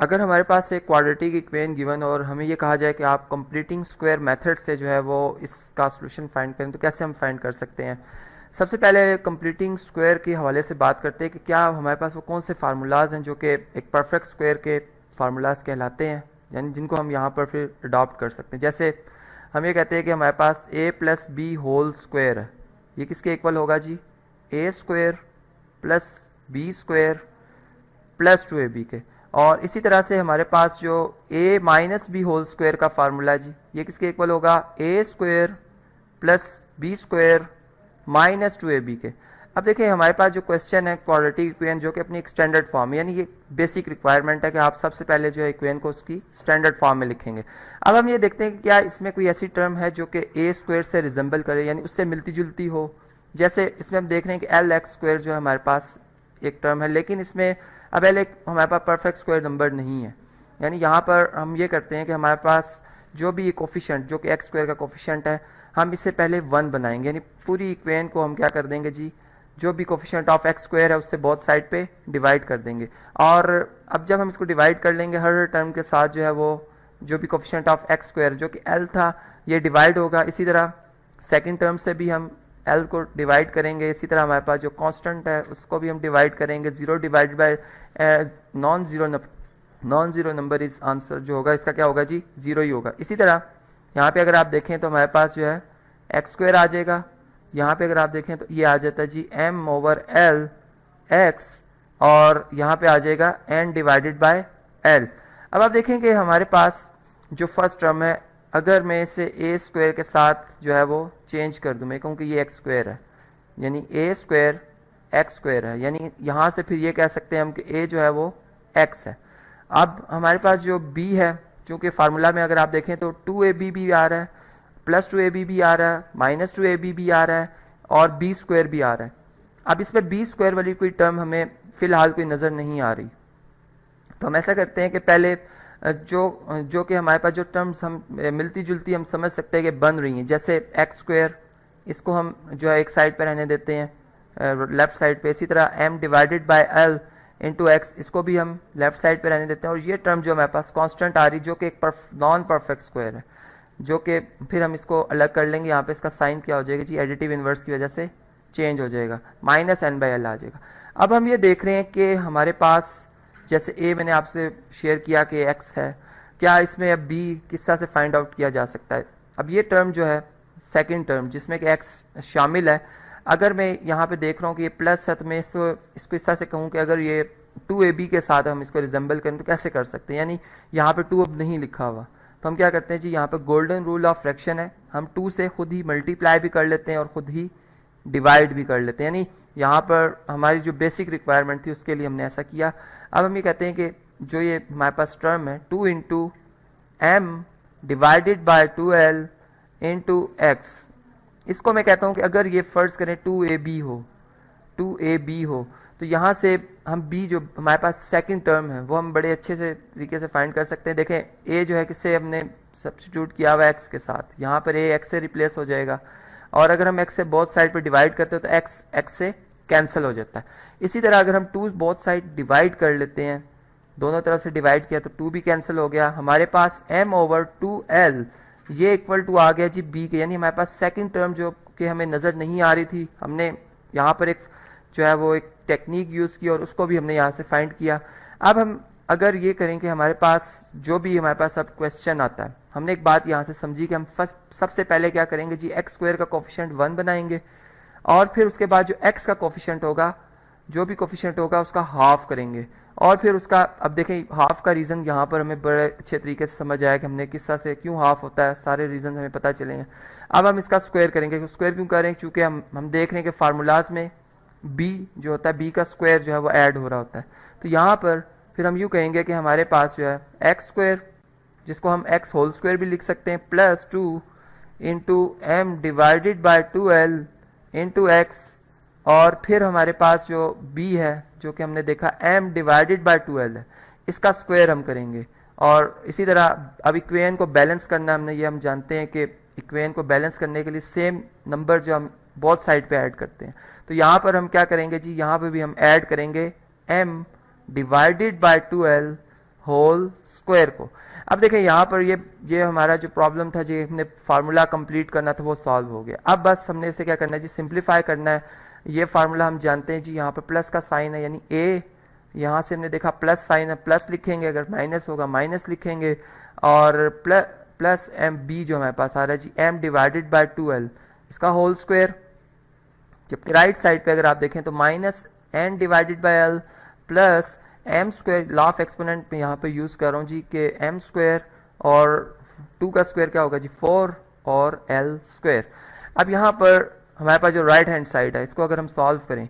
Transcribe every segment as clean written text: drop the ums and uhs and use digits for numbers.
अगर हमारे पास एक क्वाड्रेटिक इक्वेशन गिवन और हमें ये कहा जाए कि आप कंप्लीटिंग स्क्वायर मेथड से जो है वो इसका सॉल्यूशन फाइंड करें, तो कैसे हम फाइंड कर सकते हैं। सबसे पहले कंप्लीटिंग स्क्वायर के हवाले से बात करते हैं कि क्या हमारे पास वो कौन से फार्मूलाज हैं जो कि एक परफेक्ट स्क्वायर के फार्मूलाज कहलाते हैं, यानी जिनको हम यहाँ पर फिर अडॉप्ट कर सकते हैं। जैसे हम ये कहते हैं कि हमारे पास a plus B whole square है, ये किसके इक्वल होगा जी, A square plus B square plus 2ab के। और इसी तरह से हमारे पास जो a minus B whole square का फार्मूला जी, ये किसके इक्वल होगा, A square plus B square minus 2ab के। अब देखिए हमारे पास जो क्वेश्चन है क्वाड्रेटिक इक्वेशन जो कि अपनी एक स्टैंडर्ड फॉर्म, यानी ये बेसिक रिक्वायरमेंट है कि आप सबसे पहले जो है इक्वेशन को उसकी स्टैंडर्ड फॉर्म में लिखेंगे। अब हम ये देखते हैं कि क्या इसमें कोई ऐसी टर्म है जो कि ए स्क्वायर से रिजेंबल करे, यानी उससे मिलती जुलती हो। जैसे इसमें हम देख रहे हैं कि एल एक्स स्क्वायर जो है हमारे पास एक टर्म है, लेकिन इसमें अब एल एक हमारे पास परफेक्ट स्क्वायर नंबर नहीं है। यानी यहाँ पर हम ये करते हैं कि हमारे पास जो भी ये कोफिशिएंट जो कि एक्स स्क्वायर का कोफिशिएंट है, हम इससे पहले 1 बनाएंगे, यानी पूरी इक्वेशन को हम क्या कर देंगे जी, जो भी कोफिशिएंट ऑफ एक्स स्क्वायर है उससे बोथ साइड पे डिवाइड कर देंगे। और अब जब हम इसको डिवाइड कर लेंगे हर टर्म के साथ जो है वो जो भी कोफिशिएंट ऑफ एक्स स्क्वायर जो कि एल था ये डिवाइड होगा। इसी तरह सेकंड टर्म से भी हम एल को डिवाइड करेंगे। इसी तरह हमारे पास जो कांस्टेंट है उसको भी हम डिवाइड करेंगे। 0 divide by non zero number is answer जो होगा इसका क्या होगा जी, 0 ही होगा। इसी तरह यहाँ पे अगर आप देखें तो हमारे पास जो है एक्स स्क्वायर आ जाएगा। यहाँ पे अगर आप देखें तो ये आ जाता है जी m ओवर एल एक्स, और यहाँ पे आ जाएगा n डिवाइडेड बाय l। अब आप देखें कि हमारे पास जो फर्स्ट टर्म है, अगर मैं इसे ए स्क्वायर के साथ जो है वो चेंज कर दूँ, मैं कहूँ कि ये एक्स स्क्वायर है, यानी ए स्क्वायर एक्स स्क्वायर है, यानी यहाँ से फिर ये कह सकते हैं हम कि ए जो है वो एक्स है। अब हमारे पास जो बी है, चूँकि फार्मूला में अगर आप देखें तो 2ab भी आ रहा है, प्लस 2ab भी आ रहा है, माइनस 2ab भी आ रहा है, और बी स्क्वायर भी आ रहा है। अब इसमें बी स्क्वायर वाली कोई टर्म हमें फ़िलहाल कोई नज़र नहीं आ रही, तो हम ऐसा करते हैं कि पहले जो कि हमारे पास जो टर्म्स हम मिलती जुलती हम समझ सकते हैं कि बन रही हैं, जैसे एक्स स्क्वायर, इसको हम जो है एक साइड पर रहने देते हैं लेफ्ट साइड पे। इसी तरह m divided bye l into x, इसको भी हम लेफ्ट साइड पे रहने देते हैं। और ये टर्म जो हमारे पास कांस्टेंट आ रही जो कि एक नॉन परफेक्ट स्क्वायर है, जो कि फिर हम इसको अलग कर लेंगे। यहाँ पे इसका साइन क्या हो जाएगा जी, एडिटिव इन्वर्स की वजह से चेंज हो जाएगा, माइनस n बाई एल आ जाएगा। अब हम ये देख रहे हैं कि हमारे पास जैसे a मैंने आपसे शेयर किया कि x है, क्या इसमें अब b किस तरह से फाइंड आउट किया जा सकता है। अब ये टर्म जो है सेकंड टर्म जिसमें कि x शामिल है, अगर मैं यहाँ पे देख रहा हूँ कि ये प्लस है, तो मैं इसको इस तरह से कहूँ कि अगर ये 2ab के साथ हम इसको रिजेंबल करें तो कैसे कर सकते हैं। यानी यहाँ पे 2 अब नहीं लिखा हुआ, तो हम क्या करते हैं जी, यहाँ पे गोल्डन रूल ऑफ फ्रैक्शन है, हम 2 से खुद ही मल्टीप्लाई भी कर लेते हैं और खुद ही डिवाइड भी कर लेते हैं। यानी यहाँ पर हमारी जो बेसिक रिक्वायरमेंट थी उसके लिए हमने ऐसा किया। अब हम ये कहते हैं कि जो ये हमारे पास टर्म है 2 into m divided by 2l into x, इसको मैं कहता हूँ कि अगर ये फर्ज करें 2ab हो तो यहाँ से हम b जो हमारे पास सेकंड टर्म है वो हम बड़े अच्छे से तरीके से फाइंड कर सकते हैं। देखें a जो है किससे हमने सब्स्टिट्यूट किया हुआ x के साथ, यहाँ पर a x से रिप्लेस हो जाएगा, और अगर हम x से बोथ साइड पे डिवाइड करते हो तो x से कैंसिल हो जाता है। इसी तरह अगर हम 2 बोथ साइड डिवाइड कर लेते हैं, दोनों तरफ से डिवाइड किया तो 2 भी कैंसिल हो गया। हमारे पास m ओवर 2l ये इक्वल टू आ गया जी b के, यानी हमारे पास सेकंड टर्म जो कि हमें नज़र नहीं आ रही थी, हमने यहाँ पर एक जो है वो एक टेक्निक यूज़ की और उसको भी हमने यहाँ से फाइंड किया। अब हम अगर ये करें कि हमारे पास जो भी हमारे पास अब क्वेश्चन आता है, हमने एक बात यहाँ से समझी कि हम सबसे पहले क्या करेंगे जी, एक्स स्क्वायर का कोफिशिएंट 1 बनाएंगे, और फिर उसके बाद जो एक्स का कोफिशिएंट होगा, जो भी कोफिशिएंट होगा उसका हाफ करेंगे, और फिर उसका अब देखें हाफ का रीज़न यहाँ पर हमें बड़े अच्छे तरीके से समझ आया कि हमने किस तरह से क्यों हाफ होता है, सारे रीज़न हमें पता चले हैं। अब हम इसका स्क्वायर करेंगे। स्क्वायर क्यों करें, चूँकि हम देख रहे हैं कि फार्मूलाज में b जो होता है b का स्क्वायर जो है वो ऐड हो रहा होता है। तो यहाँ पर फिर हम यूँ कहेंगे कि हमारे पास जो है एक्स स्क्वायर, जिसको हम एक्स होल स्क्वायर भी लिख सकते हैं, plus 2 into m divided by 2l into x, और फिर हमारे पास जो b है जो कि हमने देखा m डिवाइडेड बाय 2l है, इसका स्क्वायर हम करेंगे। और इसी तरह अब इक्वेशन को बैलेंस करना हमने ये हम जानते हैं कि इक्वेशन को बैलेंस करने के लिए सेम नंबर जो हम बोथ साइड पे ऐड करते हैं, तो यहाँ पर हम क्या करेंगे जी, यहाँ पे भी हम ऐड करेंगे m divided by 2l whole square को। अब देखें यहाँ पर ये हमारा जो प्रॉब्लम था, जो हमने फार्मूला कंप्लीट करना था, वो सॉल्व हो गया। अब बस हमने इसे क्या करना है जी, सिंप्लीफाई करना है। ये फार्मूला हम जानते हैं जी, यहाँ पर प्लस का साइन है, यानी ए, यहाँ से हमने देखा प्लस साइन है, प्लस लिखेंगे, अगर माइनस होगा माइनस लिखेंगे, और प्लस एम बी जो हमारे पास आ रहा है जी, एम डिवाइडेड बाय 2l, इसका होल स्क्वायर। जबकि राइट साइड पे अगर आप देखें तो minus n divided by l plus m square, law of exponent में यहाँ पे यूज कर रहा हूँ जी, कि एम स्क्वायर और 2 का स्क्वायर क्या होगा जी, 4 और एल स्क्वायर। अब यहाँ पर हमारे पास जो राइट हैंड साइड है, इसको अगर हम सॉल्व करें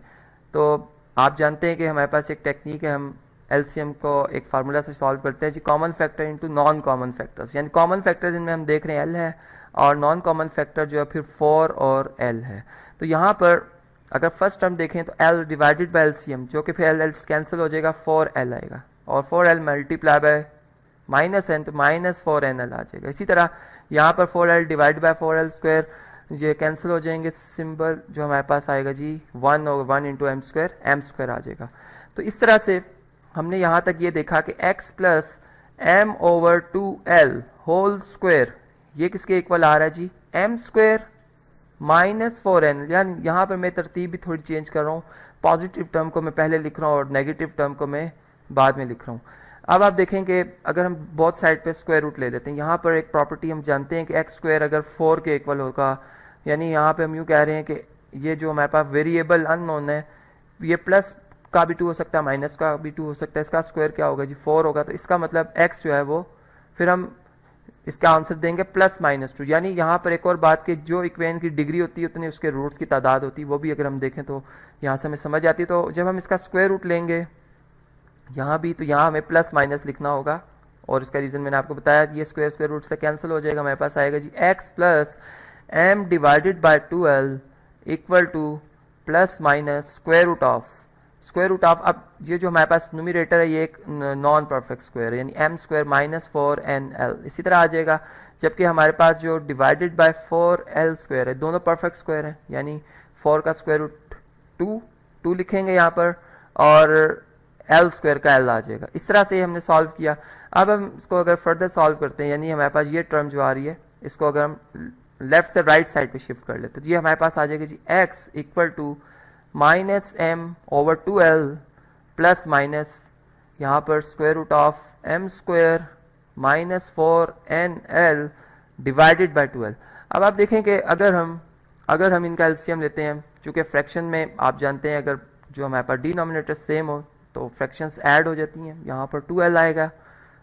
तो आप जानते हैं कि हमारे पास एक टेक्निक है, हम एलसीएम को एक फार्मूला से सॉल्व करते हैं जी, common factor into non common factors, यानी कॉमन फैक्टर्स इनमें हम देख रहे हैं एल है, और नॉन कॉमन फैक्टर जो है फिर 4 और एल है। तो यहाँ पर अगर फर्स्ट टर्म देखें तो एल डिवाइडेड बाय एलसीएम, जो कि फिर एल एल कैंसिल हो जाएगा, 4l आएगा, और 4l multiply by minus n, तो माइनस 4nl आ जाएगा। इसी तरह यहाँ पर 4l divide by 4l square, ये कैंसिल हो जाएंगे, सिंबल जो हमारे पास आएगा जी 1 और 1 इंटू एम स्क्वायर आ जाएगा। तो इस तरह से हमने यहाँ तक ये देखा कि x plus m over 2l whole square, ये किसके इक्वल आ रहा है जी, एम स्क्वायर माइनस 4n। यानी यहाँ पर मैं तरतीब भी थोड़ी चेंज कर रहा हूँ, पॉजिटिव टर्म को मैं पहले लिख रहा हूँ और नेगेटिव टर्म को मैं बाद में लिख रहा हूँ। अब आप देखें कि अगर हम बोथ साइड पे स्क्वायर रूट ले लेते हैं, यहाँ पर एक प्रॉपर्टी हम जानते हैं कि एक्स स्क्वायर अगर 4 के इक्वल होगा, यानी यहाँ पे हम यूँ कह रहे हैं कि ये जो हमारे पास वेरिएबल अननोन है, ये प्लस का भी 2 हो सकता है, माइनस का भी 2 हो सकता है, इसका स्क्वायर क्या होगा जी, 4 होगा। तो इसका मतलब एक्स जो है वो, फिर हम इसका आंसर देंगे प्लस माइनस 2। यानी यहाँ पर एक और बात कि जो इक्वेशन की डिग्री होती है उतनी उसके रूट्स की तादाद होती है, वो भी अगर हम देखें तो यहाँ से हमें समझ आती है। तो जब हम इसका स्क्वायर रूट लेंगे यहाँ भी, तो यहाँ हमें प्लस माइनस लिखना होगा, और इसका रीज़न मैंने आपको बताया, ये स्क्वायर रूट से कैंसिल हो जाएगा, हमारे पास आएगा जी X plus M divided by 2l equal to plus minus square root of, अब ये जो हमारे पास न्यूमरेटर है ये एक नॉन परफेक्ट स्क्वायर है, यानी एम स्क्वायर माइनस 4nl इसी तरह आ जाएगा। जबकि हमारे पास जो डिवाइडेड बाय 4l स्क्वायर है, दोनों परफेक्ट स्क्वायर है, यानी 4 का स्क्वायर रूट 2 लिखेंगे यहाँ पर, और एल स्क्वायर का एल आ जाएगा। इस तरह से हमने सॉल्व किया। अब हम इसको अगर फर्दर सॉल्व करते हैं, यानी हमारे पास ये टर्म जो आ रही है, इसको अगर हम लेफ्ट से राइट साइड पे शिफ्ट कर लेते हैं, तो ये हमारे पास आ जाएगा जी x equal to minus m over 2l plus minus यहाँ पर square root of m square minus 4nl divided by 2l। अब आप देखें कि अगर हम इनका एलसीएम लेते हैं, चूँकि फ्रैक्शन में आप जानते हैं अगर जो हमारे पास डिनोमिनेटर सेम हो तो फ्रैक्शंस ऐड हो जाती हैं, यहाँ पर 2l आएगा,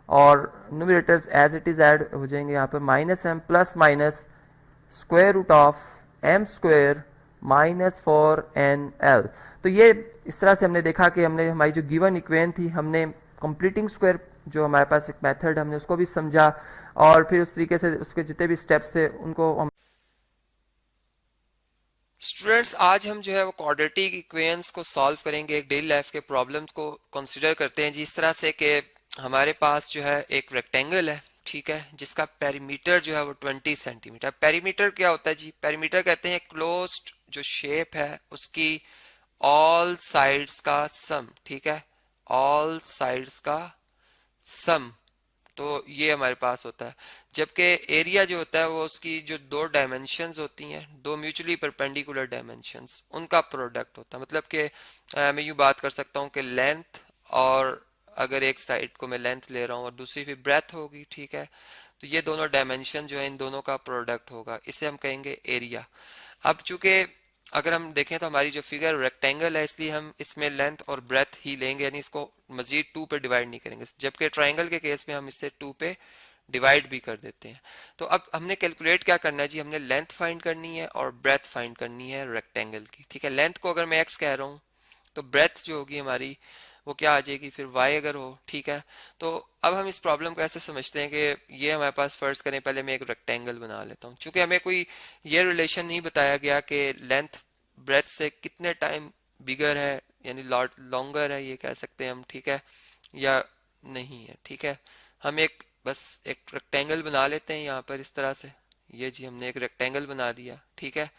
और numerators as it is add हो जाएंगे, यहाँ पर minus m plus minus square root of m square minus 4nl। तो ये इस तरह से हमने देखा कि हमने हमारी जो गिवन इक्वेशन थी, हमने कंप्लीटिंग स्क्वायर जो हमारे पास एक मेथड, हमने उसको भी समझा, और फिर उस तरीके से उसके जितने भी स्टेप्स थे उनको हम स्टूडेंट्स, आज हम जो है वो क्वाड्रेटिक इक्वेशंस को सॉल्व करेंगे, एक डेली लाइफ के प्रॉब्लम्स को कंसीडर करते हैं जी, इस तरह से कि हमारे पास जो है एक रेक्टेंगल है, ठीक है, जिसका पेरीमीटर जो है वो 20 सेंटीमीटर। पेरीमीटर क्या होता है जी, पेरीमीटर कहते हैं क्लोज्ड जो शेप है उसकी ऑल साइड्स का सम, ठीक है, ऑल साइड्स का सम, तो ये हमारे पास होता है। जबकि एरिया जो होता है वो उसकी जो दो डायमेंशंस होती हैं, दो म्यूचुअली परपेंडिकुलर डायमेंशंस, उनका प्रोडक्ट होता है। मतलब कि मैं यूँ बात कर सकता हूँ कि लेंथ, और अगर एक साइड को मैं लेंथ ले रहा हूँ और दूसरी फिर ब्रेथ होगी, ठीक है, तो ये दोनों डायमेंशन जो है इन दोनों का प्रोडक्ट होगा, इसे हम कहेंगे एरिया। अब चूंकि अगर हम देखें तो हमारी जो फिगर रेक्टेंगल है, इसलिए हम इसमें लेंथ और ब्रेथ ही लेंगे, यानी इसको मजीद 2 पे डिवाइड नहीं करेंगे, जबकि ट्राइंगल के केस में हम इससे 2 पे डिवाइड भी कर देते हैं। तो अब हमने कैलकुलेट क्या करना है जी, हमने लेंथ फाइंड करनी है और ब्रेथ फाइंड करनी है रेक्टेंगल की, ठीक है। लेंथ को अगर मैं x कह रहा हूँ तो ब्रेथ जो होगी हमारी वो क्या आ जाएगी, फिर y अगर हो, ठीक है। तो अब हम इस प्रॉब्लम को ऐसे समझते हैं कि ये हमारे पास, फर्ज करें पहले मैं एक रेक्टेंगल बना लेता हूँ, चूंकि हमें कोई ये रिलेशन नहीं बताया गया कि लेंथ ब्रेथ से कितने टाइम बिगर है, यानी लॉन्गर है, ये कह सकते हैं हम, ठीक है, या नहीं है, ठीक है। हम बस एक रेक्टेंगल बना लेते हैं यहाँ पर इस तरह से, ये जी हमने एक रेक्टेंगल बना दिया, ठीक है।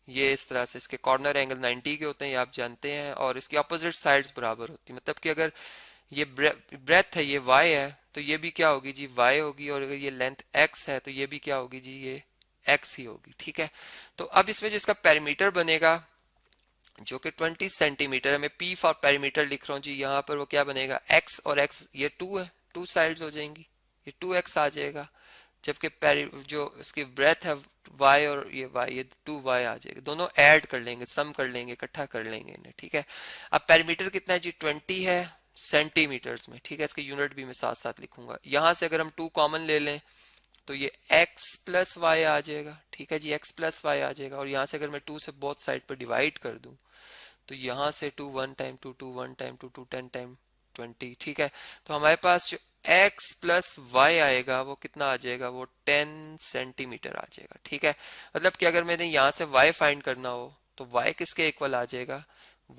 ये इस तरह से, इसके कॉर्नर एंगल 90 के होते हैं, ये आप जानते हैं, और इसकी अपोजिट साइड्स बराबर होती है। मतलब कि अगर ये ब्रेथ है, ये y है, तो ये भी क्या होगी जी, y होगी। और अगर ये लेंथ x है तो ये भी क्या होगी जी, ये x ही होगी। ठीक है, तो अब इसमें जो इसका पेरीमीटर बनेगा जो कि 20 सेंटीमीटर है, मैं p फॉर पेरीमीटर लिख रहा हूँ जी, यहाँ पर वो क्या बनेगा, x और x, ये 2 है, 2 साइड्स हो जाएंगी, ये 2x आ जाएगा। जबकि जो इसकी ब्रेथ है y और ये y, ये 2y आ जाएगा। दोनों ऐड कर लेंगे, सम कर लेंगे, इकट्ठा कर लेंगे इन्हें। ठीक है, अब पेरीमीटर कितना है जी, 20 है सेंटीमीटर्स में। ठीक है, इसके यूनिट भी मैं साथ साथ लिखूंगा। यहां से अगर हम 2 कॉमन ले लें तो ये x प्लस वाई आ जाएगा। ठीक है जी, x प्लस वाई आ जाएगा। और यहाँ से अगर मैं 2 से बोथ साइड पर डिवाइड कर दूं तो यहाँ से 2 1 टाइम 2 2 1 टाइम 2 2 10 टाइम 20। ठीक है, तो हमारे पास जो x प्लस वाई आएगा वो कितना आ जाएगा, वो 10 सेंटीमीटर आ जाएगा। ठीक है, मतलब कि अगर मैंने यहाँ से y फाइंड करना हो तो y किसके इक्वल आ जाएगा,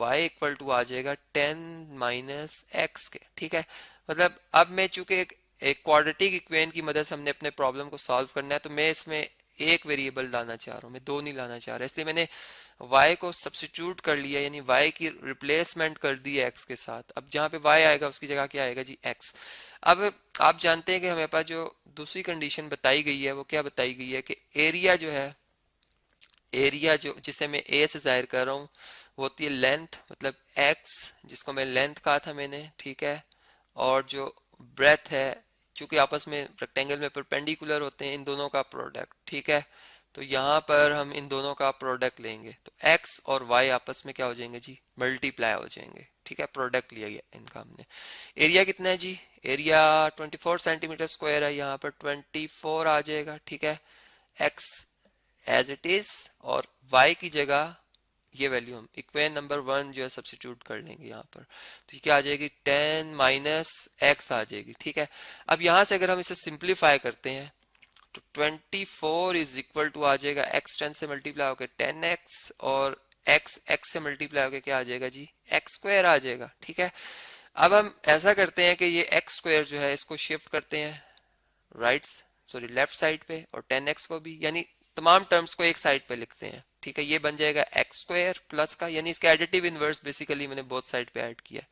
y इक्वल टू आ जाएगा 10 माइनस एक्स के। ठीक है, मतलब अब मैं चूंकि एक क्वाड्रेटिक इक्वेशन की मदद से हमने अपने प्रॉब्लम को सॉल्व करना है, तो मैं इसमें एक वेरिएबल लाना चाह रहा हूँ, मैं दो नहीं लाना चाह रहा, इसलिए मैंने y को सब्स्टिट्यूट कर लिया, यानी y की रिप्लेसमेंट कर दी है x के साथ। अब जहाँ पे y आएगा उसकी जगह क्या आएगा जी, x। अब आप जानते हैं कि हमारे पास जो दूसरी कंडीशन बताई गई है वो क्या बताई गई है कि एरिया जो है, एरिया जो जिसे मैं a से जाहिर कर रहा हूँ वो होती है लेंथ, मतलब x जिसको मैं लेंथ कहा था मैंने। ठीक है, और जो ब्रेथ है, चूंकि आपस में रेक्टेंगल में परपेंडिकुलर होते हैं, इन दोनों का प्रोडक्ट। ठीक है, तो यहाँ पर हम इन दोनों का प्रोडक्ट लेंगे तो x और y आपस में क्या हो जाएंगे जी, मल्टीप्लाई हो जाएंगे। ठीक है, प्रोडक्ट लिया गया इनका हमने। एरिया कितना है जी, एरिया 24 सेंटीमीटर स्क्वायर है, यहाँ पर 24 आ जाएगा। ठीक है, x एज इट इज, और y की जगह ये वैल्यू हम इक्वेशन नंबर 1 जो है सब्स्टिट्यूट कर लेंगे यहाँ पर, तो ये क्या आ जाएगी, 10 माइनस एक्स आ जाएगी। ठीक है, अब यहाँ से अगर हम इसे सिंप्लीफाई करते हैं तो 24 इज इक्वल टू आ जाएगा x 10 से मल्टीप्लाई होकर 10x, और x x से मल्टीप्लाई होकर क्या आ जाएगा जी, x स्क्वायर आ जाएगा। ठीक है, अब हम ऐसा करते हैं कि ये x स्क्वायर जो है इसको शिफ्ट करते हैं राइट, सॉरी लेफ्ट साइड पे, और 10x को भी, यानी तमाम टर्म्स को एक साइड पे लिखते हैं। ठीक है, ये बन जाएगा एक्स स्क्वायर प्लस का, यानी इसका एडिटिव इनवर्स बेसिकली मैंने बोथ साइड पे ऐड किया,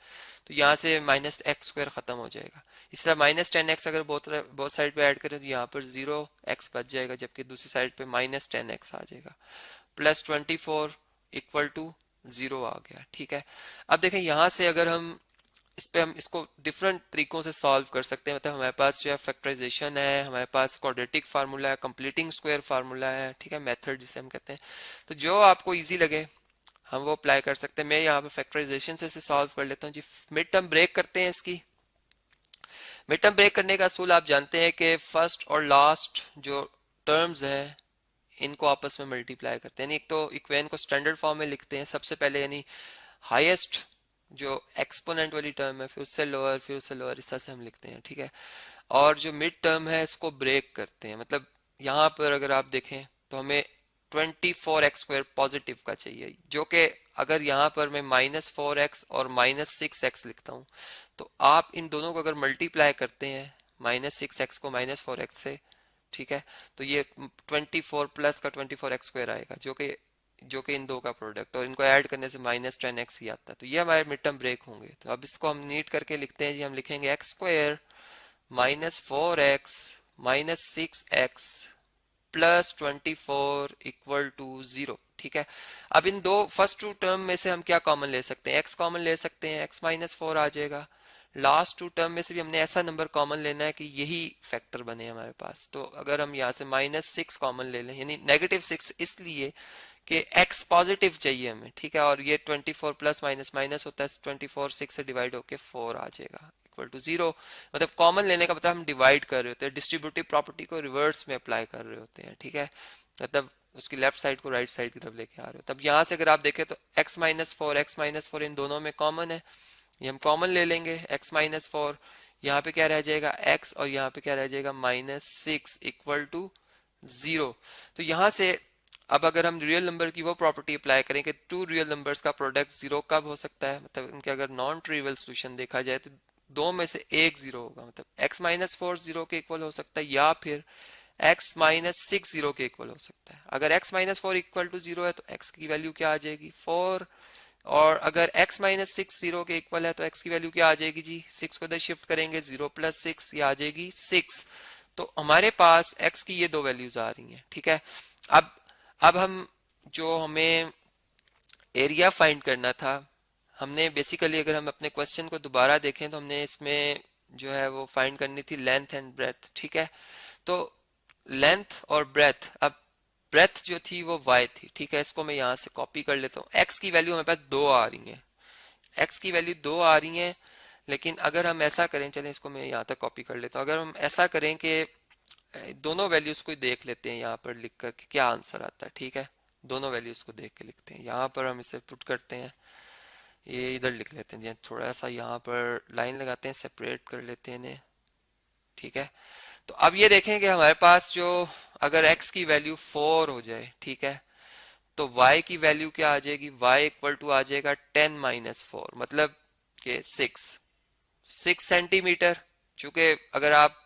तो यहाँ से माइनस एक्स स्क्वायर खत्म हो जाएगा। इस तरह माइनस 10x अगर बोथ साइड पे ऐड करें तो यहाँ पर 0x बच जाएगा, जबकि दूसरी साइड पे माइनस 10x आ जाएगा, प्लस 24 इक्वल टू 0 आ गया। ठीक है, अब देखें यहाँ से अगर हम इस पे हम इसको डिफरेंट तरीकों से सॉल्व कर सकते हैं। मतलब हमारे पास जो है फैक्टराइजेशन है, हमारे पास क्वाड्रेटिक फार्मूला है, कंप्लीटिंग स्क्वायर फार्मूला है। ठीक है, मेथड जिसे हम कहते हैं, तो जो आपको इजी लगे हम वो अप्लाई कर सकते हैं। मैं यहाँ पे फैक्टराइजेशन से सॉल्व कर लेता हूँ जी। मिड टर्म ब्रेक करते हैं इसकी। मिड टर्म ब्रेक करने का असूल आप जानते हैं कि फर्स्ट और लास्ट जो टर्म्स हैं इनको आपस में मल्टीप्लाई करते हैं, यानी एक तो इक्वेशन को स्टैंडर्ड फॉर्म में लिखते हैं सबसे पहले, यानी हाईएस्ट जो एक्सपोनेंट वाली टर्म है, फिर उससे लोअर, फिर उससे लोअर, इस तरह से हम लिखते हैं। ठीक है, और जो मिड टर्म है इसको ब्रेक करते हैं। मतलब यहाँ पर अगर आप देखें तो हमें 24x स्क्वायर पॉजिटिव का चाहिए, जो कि अगर यहाँ पर मैं -4x और -6x लिखता हूँ तो आप इन दोनों को अगर मल्टीप्लाई करते हैं -6x को -4x से, ठीक है, तो ये 24 प्लस का 24x स्क्वायर आएगा, जो कि इन दो का प्रोडक्ट, और इनको ऐड करने से -10x ही आता है। तो ये हमारे मिड टर्म ब्रेक होंगे। तो अब इसको हम नीट करके लिखते हैं जी। हम लिखेंगे x square -4x -6x plus 24 equal to 0। ठीक है, अब इन दो फर्स्ट टू टर्म में से हम क्या कॉमन ले सकते हैं, x कॉमन ले सकते हैं, x -4 आ जाएगा। लास्ट टू टर्म में से भी हमने ऐसा नंबर कॉमन लेना है कि यही फैक्टर बने हमारे पास। तो अगर हम यहाँ से -6 कॉमन ले लें, यानी -6 इसलिए कि x पॉजिटिव चाहिए हमें। ठीक है, और ये 24 प्लस माइनस माइनस होता है, 24 6 से डिवाइड होके 4 आ जाएगा इक्वल टू 0। मतलब कॉमन लेने का मतलब हम डिवाइड कर रहे होते हैं, डिस्ट्रीब्यूटिव प्रॉपर्टी को रिवर्स में अप्लाई कर रहे होते हैं। ठीक है, मतलब उसकी लेफ्ट साइड को राइट साइड की तरफ लेके आ रहे हो। तब यहाँ से अगर आप देखें तो x-4 इन दोनों में कॉमन है, ये हम कॉमन ले लेंगे। x-4 यहाँ पे क्या रह जाएगा x, और यहाँ पे क्या रह जाएगा -6 इक्वल टू 0। तो यहाँ से अब अगर हम रियल नंबर की वो प्रॉपर्टी अप्लाई करें कि टू रियल नंबर्स का प्रोडक्ट 0 कब हो सकता है, मतलब इनके अगर नॉन ट्रिवियल सोल्यूशन देखा जाए तो दो में से एक 0 होगा। मतलब x-4 0 के इक्वल हो सकता है, या फिर x-6 0 के इक्वल हो सकता है। अगर x-4 इक्वल टू 0 है तो x की वैल्यू क्या आ जाएगी 4, और अगर x माइनस सिक्स जीरो के इक्वल है तो x की वैल्यू क्या आ जाएगी जी, 6 को इधर शिफ्ट करेंगे, 0 प्लस 6 ये आ जाएगी 6। तो हमारे पास x की ये दो वैल्यूज आ रही हैं, ठीक है। अब अब हम जो हमें एरिया फाइंड करना था, हमने बेसिकली अगर हम अपने क्वेश्चन को दोबारा देखें तो हमने इसमें जो है वो फाइंड करनी थी लेंथ एंड ब्रेथ, ठीक है। तो लेंथ और ब्रेथ, अब ब्रेथ जो थी वो y थी, ठीक है। इसको मैं यहाँ से कॉपी कर लेता हूँ। x की वैल्यू हमारे पास 2 आ रही है, x की वैल्यू 2 आ रही है। लेकिन अगर हम ऐसा करें, चलें इसको मैं यहाँ तक कॉपी कर लेता हूँ। अगर हम ऐसा करें कि दोनों वैल्यूज को देख लेते हैं यहाँ पर लिख कर कि क्या आंसर आता है, ठीक है। दोनों वैल्यूज को देख के लिखते हैं। यहाँ पर हम इसे पुट करते हैं, ये इधर लिख लेते हैं, थोड़ा सा यहाँ पर लाइन लगाते हैं, सेपरेट कर लेते हैं इन्हें, ठीक है। तो अब ये देखें कि हमारे पास जो अगर x की वैल्यू 4 हो जाए, ठीक है, तो y की वैल्यू क्या आ जाएगी, y इक्वल टू आ जाएगा 10 माइनस 4, मतलब कि 6 सेंटीमीटर। चूंकि अगर आप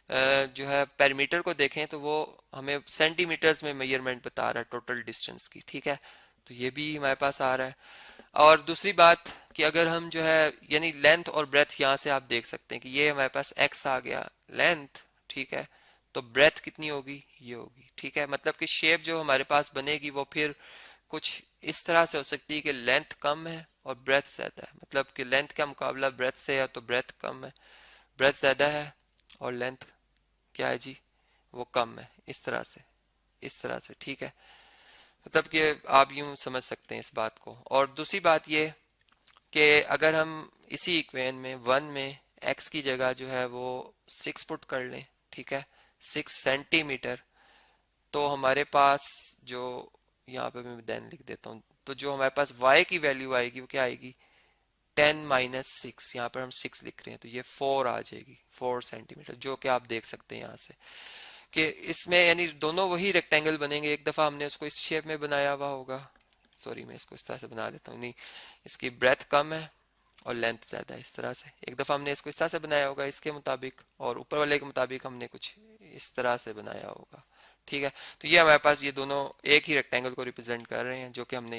जो है पैरामीटर को देखें तो वो हमें सेंटीमीटर्स में मेजरमेंट बता रहा है टोटल डिस्टेंस की, ठीक है। तो ये भी हमारे पास आ रहा है। और दूसरी बात कि अगर हम जो है यानी लेंथ और ब्रेथ यहाँ से आप देख सकते हैं कि ये हमारे पास x आ गया लेंथ, ठीक है। तो ब्रेथ कितनी होगी, ये होगी, ठीक है। मतलब कि शेप जो हमारे पास बनेगी वो फिर कुछ इस तरह से हो सकती है कि लेंथ कम है और ब्रेथ ज्यादा है, मतलब कि लेंथ का मुकाबला ब्रेथ से है तो ब्रेथ कम है, ब्रेथ ज्यादा है और लेंथ क्या है जी, वो कम है, इस तरह से, इस तरह से, ठीक है। मतलब कि आप यूं समझ सकते हैं इस बात को। और दूसरी बात ये कि अगर हम इसी इक्वेशन में 1 में x की जगह जो है वो 6 पुट कर लें, ठीक है, 6 सेंटीमीटर, तो हमारे पास जो यहाँ पे मैं देन लिख देता हूँ, तो जो हमारे पास y की वैल्यू आएगी वो क्या आएगी, 10 माइनस 6, यहाँ पर हम 6 लिख रहे हैं तो ये 4 आ जाएगी, 4 सेंटीमीटर, जो कि आप देख सकते हैं यहाँ से कि इसमें यानी दोनों वही रेक्टेंगल बनेंगे। एक दफ़ा हमने उसको इस शेप में बनाया हुआ होगा, सॉरी मैं इसको इस तरह से बना देता हूँ, नहीं इसकी ब्रेथ कम है और लेंथ ज़्यादा है, इस तरह से। एक दफ़ा हमने इसको इस तरह से बनाया होगा इसके मुताबिक, और ऊपर वाले के मुताबिक हमने कुछ इस तरह से बनाया होगा, ठीक है। तो ये हमारे पास ये दोनों एक ही रेक्टेंगल को रिप्रेजेंट कर रहे हैं जो कि हमने